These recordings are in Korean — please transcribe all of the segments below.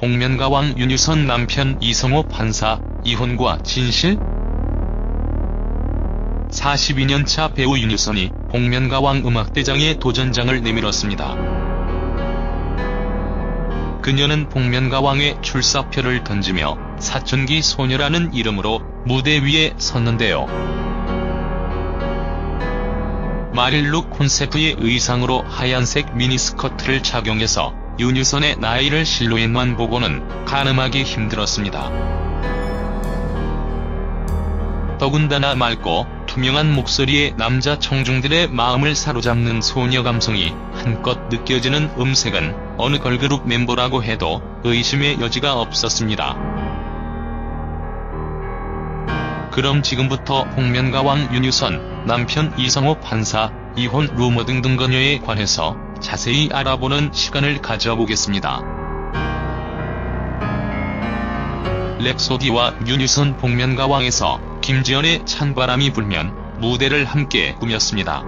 복면가왕 윤유선 남편 이성호 판사, 이혼과 진실? 42년차 배우 윤유선이 복면가왕 음악대장의 도전장을 내밀었습니다. 그녀는 복면가왕의 출사표를 던지며 사춘기 소녀라는 이름으로 무대 위에 섰는데요. 마릴룩 콘셉트의 의상으로 하얀색 미니스커트를 착용해서 윤유선의 나이를 실루엣만 보고는 가늠하기 힘들었습니다. 더군다나 맑고 투명한 목소리의 남자 청중들의 마음을 사로잡는 소녀 감성이 한껏 느껴지는 음색은 어느 걸그룹 멤버라고 해도 의심의 여지가 없었습니다. 그럼 지금부터 복면가왕 윤유선, 남편 이성호 판사, 이혼 루머 등등 그녀에 관해서 자세히 알아보는 시간을 가져보겠습니다. 랩소디와 윤유선 복면가왕에서 김지연의 찬바람이 불면 무대를 함께 꾸몄습니다.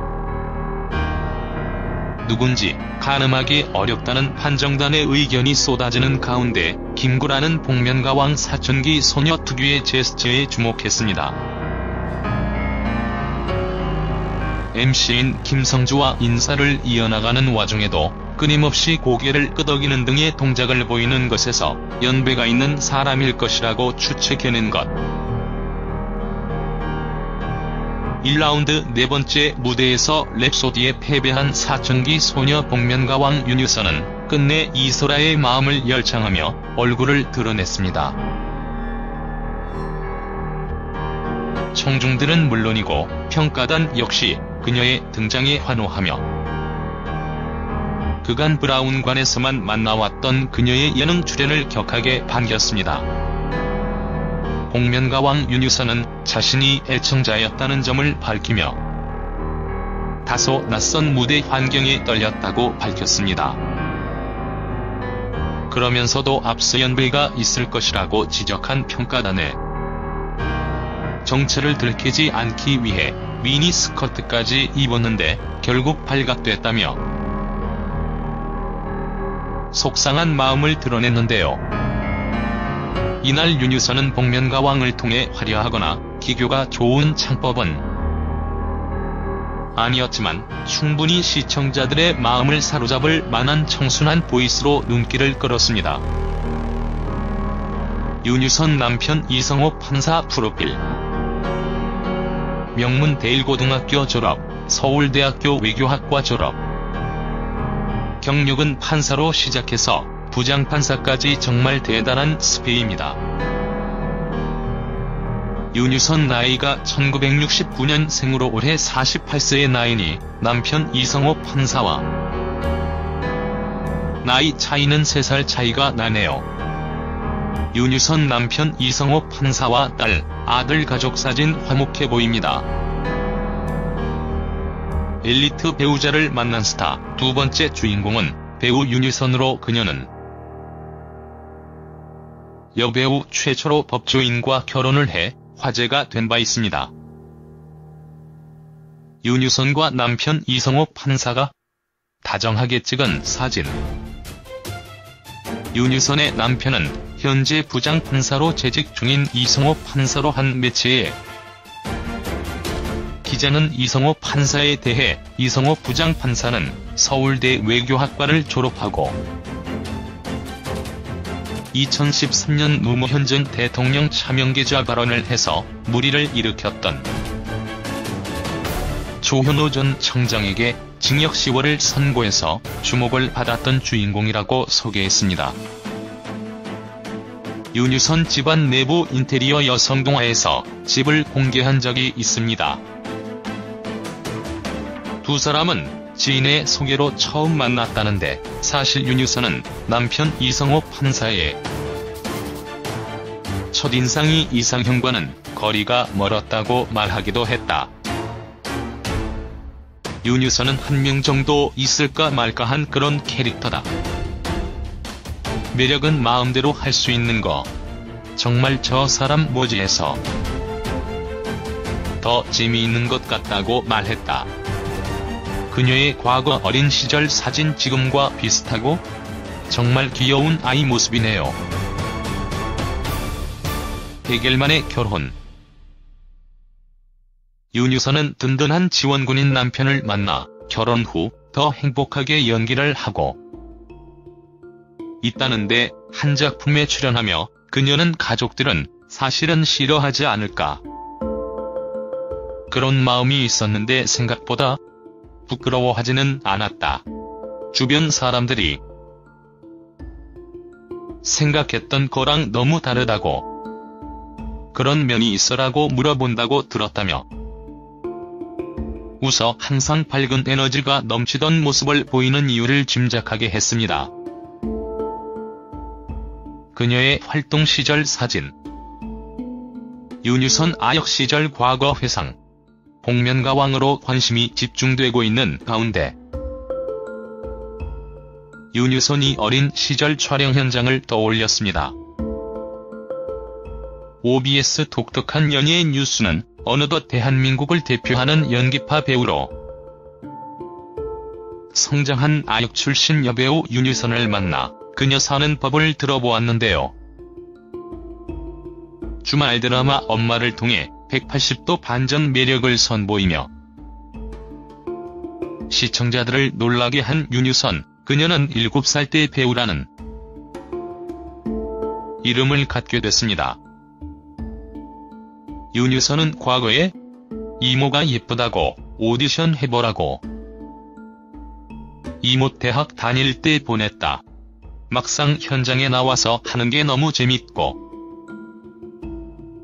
누군지 가늠하기 어렵다는 판정단의 의견이 쏟아지는 가운데 김구라는 복면가왕 사춘기 소녀 특유의 제스처에 주목했습니다. MC인 김성주와 인사를 이어나가는 와중에도 끊임없이 고개를 끄덕이는 등의 동작을 보이는 것에서 연배가 있는 사람일 것이라고 추측해낸 것. 1라운드 네 번째 무대에서 랩소디에 패배한 사춘기 소녀 복면가왕 윤유선은 끝내 이소라의 마음을 열창하며 얼굴을 드러냈습니다. 청중들은 물론이고 평가단 역시 그녀의 등장에 환호하며 그간 브라운관에서만 만나왔던 그녀의 예능 출연을 격하게 반겼습니다. 복면가왕 윤유선은 자신이 애청자였다는 점을 밝히며 다소 낯선 무대 환경에 떨렸다고 밝혔습니다. 그러면서도 앞서 연배가 있을 것이라고 지적한 평가단에 정체를 들키지 않기 위해 미니스커트까지 입었는데 결국 발각됐다며 속상한 마음을 드러냈는데요. 이날 윤유선은 복면가왕을 통해 화려하거나 기교가 좋은 창법은 아니었지만 충분히 시청자들의 마음을 사로잡을 만한 청순한 보이스로 눈길을 끌었습니다. 윤유선 남편 이성호 판사 프로필. 명문 대일고등학교 졸업, 서울대학교 외교학과 졸업. 경력은 판사로 시작해서 부장판사까지 정말 대단한 스페입니다. 윤유선 나이가 1969년생으로 올해 48세의 나이니 남편 이성호 판사와 나이 차이는 3살 차이가 나네요. 윤유선 남편 이성호 판사와 딸, 아들 가족 사진 화목해 보입니다. 엘리트 배우자를 만난 스타 두 번째 주인공은 배우 윤유선으로 그녀는 여배우 최초로 법조인과 결혼을 해 화제가 된 바 있습니다. 윤유선과 남편 이성호 판사가 다정하게 찍은 사진. 윤유선의 남편은 현재 부장판사로 재직 중인 이성호 판사로 한 매체에 기자는 이성호 판사에 대해 이성호 부장판사는 서울대 외교학과를 졸업하고 2013년 노무현 전 대통령 차명계좌 발언을 해서 물의를 일으켰던 조현오 전 청장에게 징역 10월을 선고해서 주목을 받았던 주인공이라고 소개했습니다. 윤유선 집안 내부 인테리어 여성동화에서 집을 공개한 적이 있습니다. 두 사람은 지인의 소개로 처음 만났다는데 사실 윤유선은 남편 이성호 판사의 첫인상이 이상형과는 거리가 멀었다고 말하기도 했다. 윤유선은 한 명 정도 있을까 말까한 그런 캐릭터다. 매력은 마음대로 할 수 있는 거. 정말 저 사람 뭐지 해서 더 재미있는 것 같다고 말했다. 그녀의 과거 어린 시절 사진 지금과 비슷하고 정말 귀여운 아이 모습이네요. 100일 만에 결혼. 윤유선은 든든한 지원군인 남편을 만나 결혼 후 더 행복하게 연기를 하고 있다는데 한 작품에 출연하며 그녀는 가족들은 사실은 싫어하지 않을까 그런 마음이 있었는데 생각보다 부끄러워하지는 않았다. 주변 사람들이 생각했던 거랑 너무 다르다고 그런 면이 있어라고 물어본다고 들었다며 웃어 항상 밝은 에너지가 넘치던 모습을 보이는 이유를 짐작하게 했습니다. 그녀의 활동 시절 사진. 윤유선 아역 시절 과거 회상. 복면가왕으로 관심이 집중되고 있는 가운데 윤유선이 어린 시절 촬영 현장을 떠올렸습니다. OBS 독특한 연예의 뉴스는 어느덧 대한민국을 대표하는 연기파 배우로 성장한 아역 출신 여배우 윤유선을 만나 그녀 사는 법을 들어보았는데요. 주말 드라마 엄마를 통해 180도 반전 매력을 선보이며 시청자들을 놀라게 한 윤유선. 그녀는 7살 때 배우라는 이름을 갖게 됐습니다. 윤유선은 과거에 이모가 예쁘다고 오디션 해보라고 이모 대학 다닐 때 보냈다. 막상 현장에 나와서 하는 게 너무 재밌고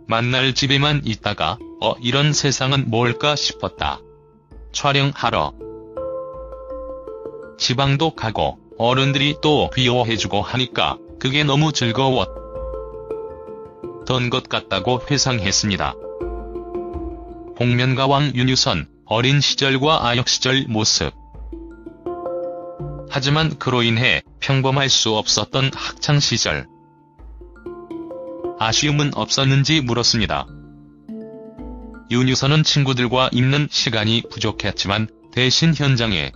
만날 집에만 있다가 이런 세상은 뭘까 싶었다. 촬영하러 지방도 가고 어른들이 또 귀여워해주고 하니까 그게 너무 즐거웠던 것 같다고 회상했습니다. 복면가왕 윤유선, 어린 시절과 아역 시절 모습. 하지만 그로 인해 평범할 수 없었던 학창시절. 아쉬움은 없었는지 물었습니다. 윤유선은 친구들과 있는 시간이 부족했지만 대신 현장에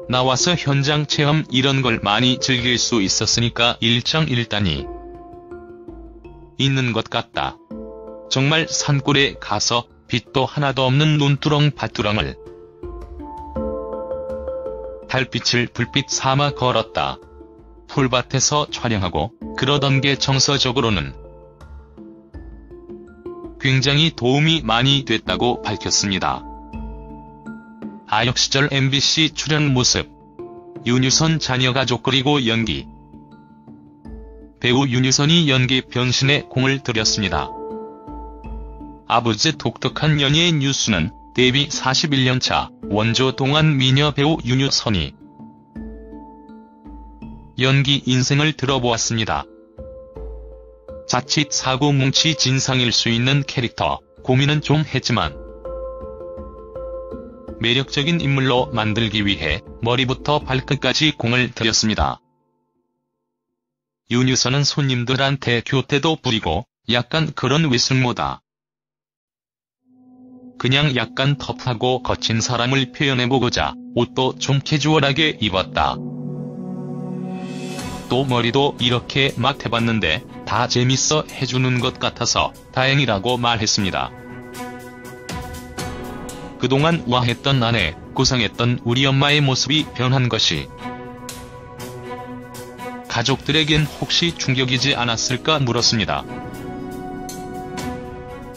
나와서 현장 체험 이런 걸 많이 즐길 수 있었으니까 일장일단이 있는 것 같다. 정말 산골에 가서 빛도 하나도 없는 논두렁 밭두렁을 달빛을 불빛 삼아 걸었다. 풀밭에서 촬영하고 그러던 게 정서적으로는 굉장히 도움이 많이 됐다고 밝혔습니다. 아역 시절 MBC 출연 모습. 윤유선 자녀 가족 그리고 연기. 배우 윤유선이 연기 변신에 공을 들였습니다. 아버지 독특한 연예인 뉴스는 데뷔 41년차 원조 동안 미녀 배우 윤유선이 연기 인생을 들어보았습니다. 자칫 사고뭉치 진상일 수 있는 캐릭터, 고민은 좀 했지만 매력적인 인물로 만들기 위해 머리부터 발끝까지 공을 들였습니다. 윤유선은 손님들한테 교태도 부리고 약간 그런 외숙모다. 그냥 약간 터프하고 거친 사람을 표현해보고자 옷도 좀 캐주얼하게 입었다. 또 머리도 이렇게 막 해봤는데 다 재밌어 해주는 것 같아서 다행이라고 말했습니다. 그동안 와했던 아내, 고상했던 우리 엄마의 모습이 변한 것이 가족들에겐 혹시 충격이지 않았을까 물었습니다.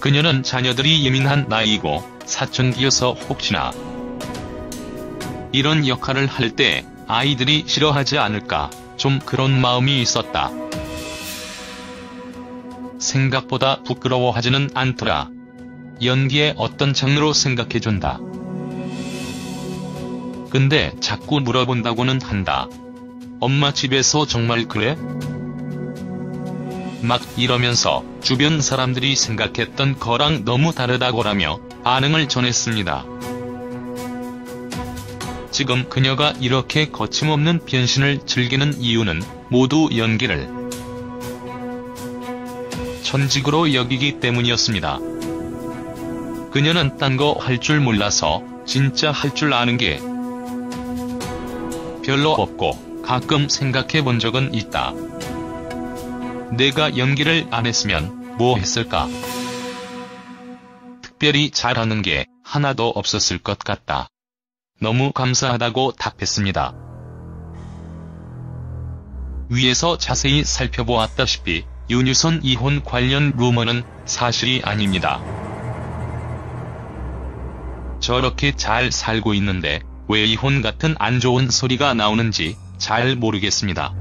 그녀는 자녀들이 예민한 나이이고 사춘기여서 혹시나 이런 역할을 할 때 아이들이 싫어하지 않을까 좀 그런 마음이 있었다. 생각보다 부끄러워하지는 않더라. 연기의 어떤 장르로 생각해준다. 근데 자꾸 물어본다고는 한다. 엄마 집에서 정말 그래? 막 이러면서 주변 사람들이 생각했던 거랑 너무 다르다고라며 반응을 전했습니다. 지금 그녀가 이렇게 거침없는 변신을 즐기는 이유는 모두 연기를 천직으로 여기기 때문이었습니다. 그녀는 딴 거 할 줄 몰라서 진짜 할 줄 아는 게 별로 없고 가끔 생각해 본 적은 있다. 내가 연기를 안 했으면 뭐 했을까? 특별히 잘하는 게 하나도 없었을 것 같다. 너무 감사하다고 답했습니다. 위에서 자세히 살펴보았다시피 윤유선 이혼 관련 루머는 사실이 아닙니다. 저렇게 잘 살고 있는데 왜 이혼 같은 안 좋은 소리가 나오는지 잘 모르겠습니다.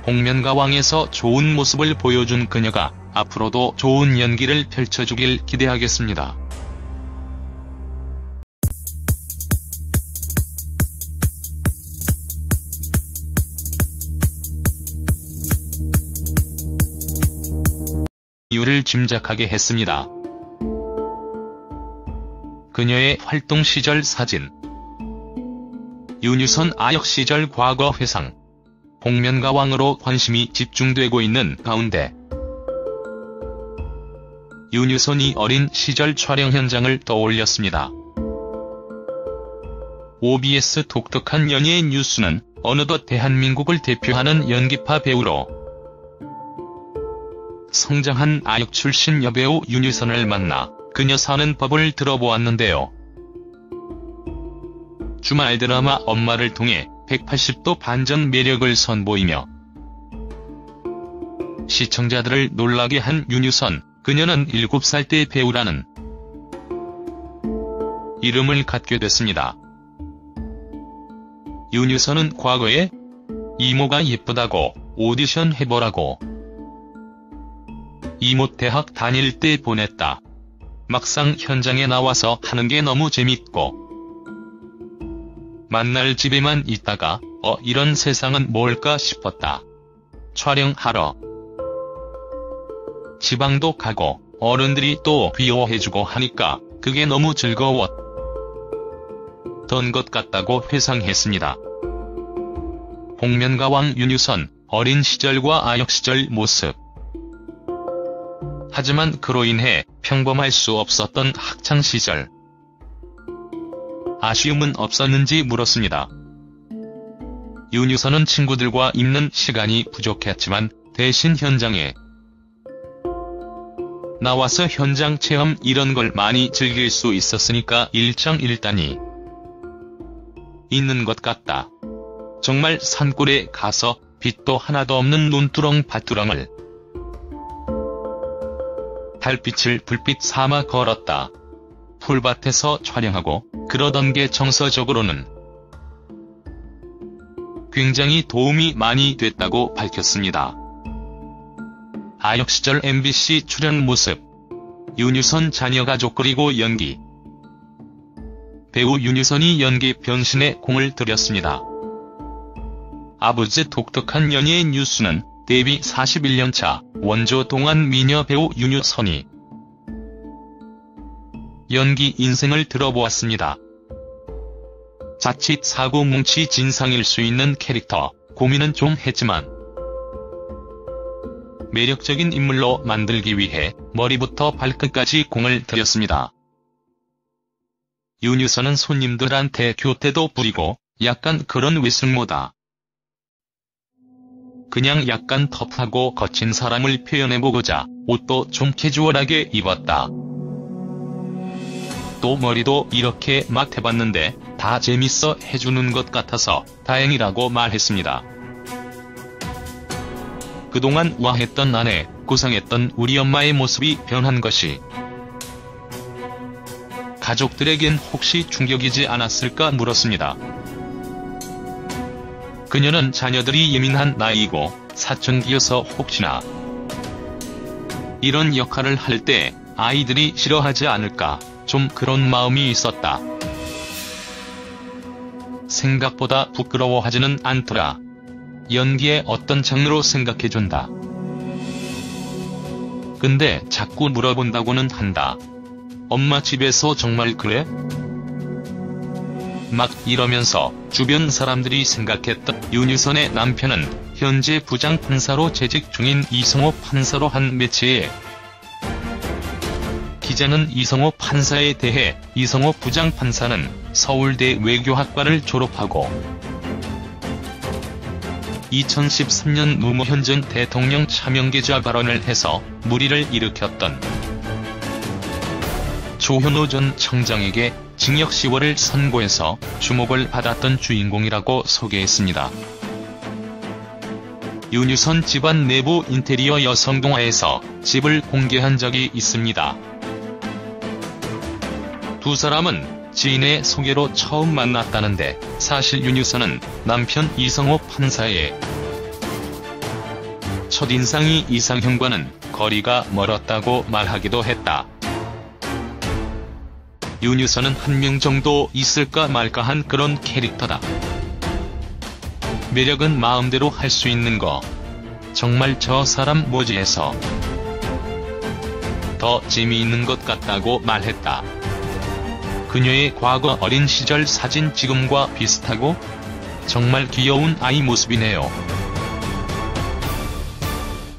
복면가왕에서 좋은 모습을 보여준 그녀가 앞으로도 좋은 연기를 펼쳐주길 기대하겠습니다. 이유를 짐작하게 했습니다. 그녀의 활동 시절 사진, 윤유선 아역 시절 과거 회상, 복면가왕으로 관심이 집중되고 있는 가운데 윤유선이 어린 시절 촬영 현장을 떠올렸습니다. OBS 독특한 연예인 뉴스는 어느덧 대한민국을 대표하는 연기파 배우로 성장한 아역 출신 여배우 윤유선을 만나 그녀 사는 법을 들어보았는데요. 주말 드라마 엄마를 통해 180도 반전 매력을 선보이며 시청자들을 놀라게 한 윤유선. 그녀는 7살 때 배우라는 이름을 갖게 됐습니다. 윤유선은 과거에 이모가 예쁘다고 오디션 해보라고 이모 대학 다닐 때 보냈다. 막상 현장에 나와서 하는 게 너무 재밌고 만날 집에만 있다가 이런 세상은 뭘까 싶었다. 촬영하러 지방도 가고 어른들이 또 귀여워해주고 하니까 그게 너무 즐거웠던 것 같다고 회상했습니다. 복면가왕 윤유선, 어린 시절과 아역 시절 모습. 하지만 그로 인해 평범할 수 없었던 학창시절. 아쉬움은 없었는지 물었습니다. 윤유선은 친구들과 있는 시간이 부족했지만 대신 현장에 나와서 현장 체험 이런 걸 많이 즐길 수 있었으니까 일장일단이 있는 것 같다. 정말 산골에 가서 빛도 하나도 없는 논두렁 밭두렁을 달빛을 불빛 삼아 걸었다. 풀밭에서 촬영하고 그러던 게 정서적으로는 굉장히 도움이 많이 됐다고 밝혔습니다. 아역 시절 MBC 출연 모습, 윤유선 자녀 가족 그리고 연기. 배우 윤유선이 연기 변신에 공을 들였습니다. 아버지 독특한 연예인 뉴스는 데뷔 41년차 원조 동안 미녀 배우 윤유선이 연기 인생을 들어보았습니다. 자칫 사고뭉치 진상일 수 있는 캐릭터, 고민은 좀 했지만 매력적인 인물로 만들기 위해 머리부터 발끝까지 공을 들였습니다. 윤유선은 손님들한테 교태도 부리고 약간 그런 외숙모다. 그냥 약간 터프하고 거친 사람을 표현해보고자 옷도 좀 캐주얼하게 입었다. 또 머리도 이렇게 막 해봤는데 다 재밌어 해주는 것 같아서 다행이라고 말했습니다. 그동안 우아했던 아내, 고상했던 우리 엄마의 모습이 변한 것이 가족들에겐 혹시 충격이지 않았을까 물었습니다. 그녀는 자녀들이 예민한 나이이고 사춘기여서 혹시나 이런 역할을 할 때 아이들이 싫어하지 않을까 좀 그런 마음이 있었다. 생각보다 부끄러워하지는 않더라. 연기의 어떤 장르로 생각해준다. 근데 자꾸 물어본다고는 한다. 엄마 집에서 정말 그래? 막 이러면서 주변 사람들이 생각했던 윤유선의 남편은 현재 부장판사로 재직 중인 이성호 판사로 한 매체에 기자는 이성호 판사에 대해 이성호 부장판사는 서울대 외교학과를 졸업하고 2013년 노무현 전 대통령 차명계좌 발언을 해서 물의를 일으켰던 조현오 전 청장에게 징역 10월을 선고해서 주목을 받았던 주인공이라고 소개했습니다. 윤유선 집안 내부 인테리어 여성동화에서 집을 공개한 적이 있습니다. 두 사람은 지인의 소개로 처음 만났다는데 사실 윤유선은 남편 이성호 판사의 첫인상이 이상형과는 거리가 멀었다고 말하기도 했다. 윤유선은 한 명 정도 있을까 말까 한 그런 캐릭터다. 매력은 마음대로 할 수 있는 거. 정말 저 사람 뭐지 해서 더 재미있는 것 같다고 말했다. 그녀의 과거 어린 시절 사진 지금과 비슷하고 정말 귀여운 아이 모습이네요.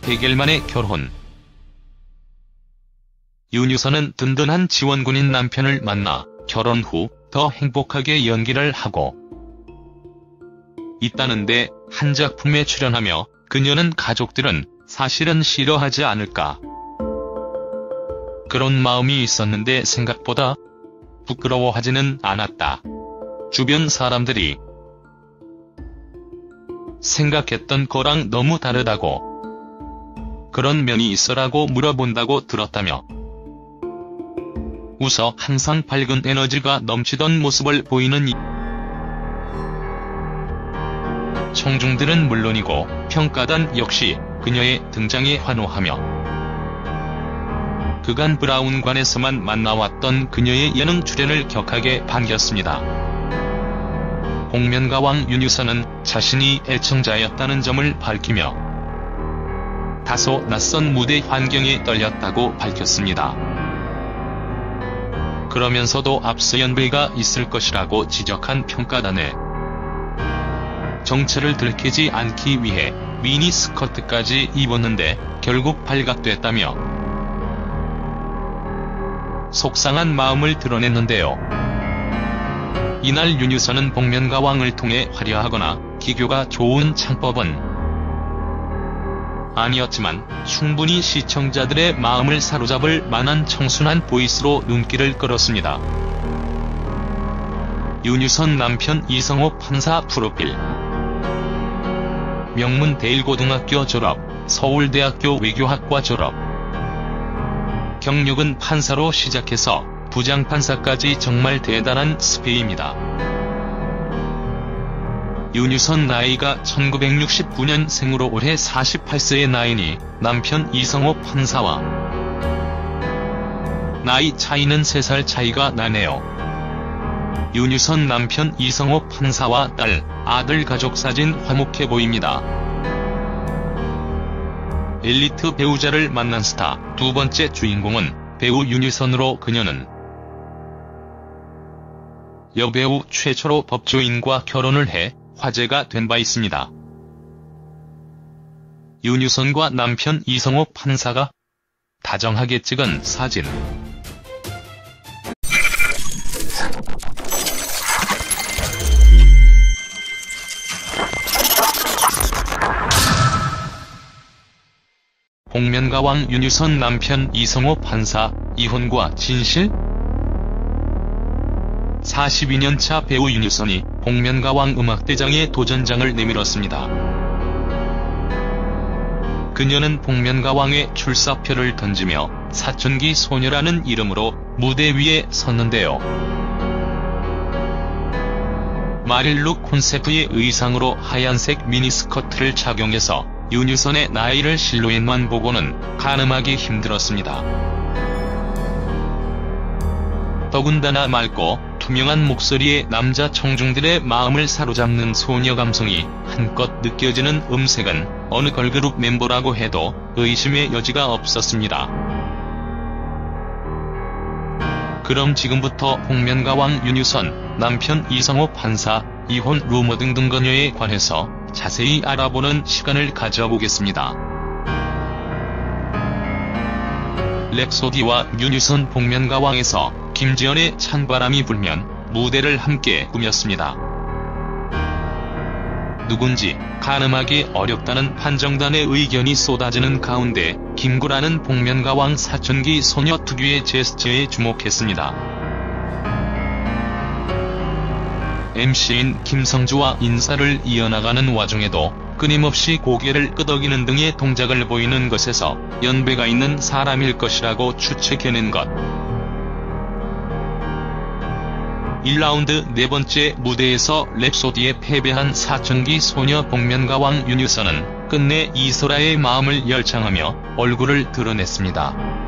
100일 만에 결혼. 윤유선은 든든한 지원군인 남편을 만나 결혼 후 더 행복하게 연기를 하고 있다는데 한 작품에 출연하며 그녀는 가족들은 사실은 싫어하지 않을까 그런 마음이 있었는데 생각보다 부끄러워하지는 않았다. 주변 사람들이 생각했던 거랑 너무 다르다고 그런 면이 있어라고 물어본다고 들었다며 웃어 항상 밝은 에너지가 넘치던 모습을 보이는 청중들은 물론이고 평가단 역시 그녀의 등장에 환호하며 그간 브라운관에서만 만나왔던 그녀의 예능 출연을 격하게 반겼습니다. 복면가왕 윤유선은 자신이 애청자였다는 점을 밝히며 다소 낯선 무대 환경에 떨렸다고 밝혔습니다. 그러면서도 앞서 연배가 있을 것이라고 지적한 평가단에 정체를 들키지 않기 위해 미니스커트까지 입었는데 결국 발각됐다며 속상한 마음을 드러냈는데요. 이날 윤유선은 복면가왕을 통해 화려하거나 기교가 좋은 창법은 아니었지만 충분히 시청자들의 마음을 사로잡을 만한 청순한 보이스로 눈길을 끌었습니다. 윤유선 남편 이성호 판사 프로필. 명문 대일고등학교 졸업, 서울대학교 외교학과 졸업. 경력은 판사로 시작해서 부장판사까지 정말 대단한 스페입니다. 윤유선 나이가 1969년생으로 올해 48세의 나이니 남편 이성호 판사와 나이 차이는 3살 차이가 나네요. 윤유선 남편 이성호 판사와 딸, 아들 가족 사진 화목해 보입니다. 엘리트 배우자를 만난 스타 두 번째 주인공은 배우 윤유선으로 그녀는 여배우 최초로 법조인과 결혼을 해 화제가 된 바 있습니다. 윤유선과 남편 이성호 판사가 다정하게 찍은 사진. 복면가왕 윤유선 남편 이성호 판사, 이혼과 진실? 42년차 배우 윤유선이 복면가왕 음악대장의 도전장을 내밀었습니다. 그녀는 복면가왕의 출사표를 던지며 사춘기 소녀라는 이름으로 무대 위에 섰는데요. 마릴룩 콘셉트의 의상으로 하얀색 미니스커트를 착용해서 윤유선의 나이를 실루엣만 보고는 가늠하기 힘들었습니다. 더군다나 맑고 투명한 목소리의 남자 청중들의 마음을 사로잡는 소녀 감성이 한껏 느껴지는 음색은 어느 걸그룹 멤버라고 해도 의심의 여지가 없었습니다. 그럼 지금부터 복면가왕 윤유선, 남편 이성호 판사, 이혼 루머 등등 그녀에 관해서 자세히 알아보는 시간을 가져보겠습니다. 랩소디와 윤유선 복면가왕에서 김지연의 찬바람이 불면 무대를 함께 꾸몄습니다. 누군지 가늠하기 어렵다는 판정단의 의견이 쏟아지는 가운데 김구라는 복면가왕 사춘기 소녀 특유의 제스처에 주목했습니다. MC인 김성주와 인사를 이어나가는 와중에도 끊임없이 고개를 끄덕이는 등의 동작을 보이는 것에서 연배가 있는 사람일 것이라고 추측해낸 것. 1라운드 네 번째 무대에서 랩소디에 패배한 사춘기 소녀 복면가왕 윤유서는 끝내 이소라의 마음을 열창하며 얼굴을 드러냈습니다.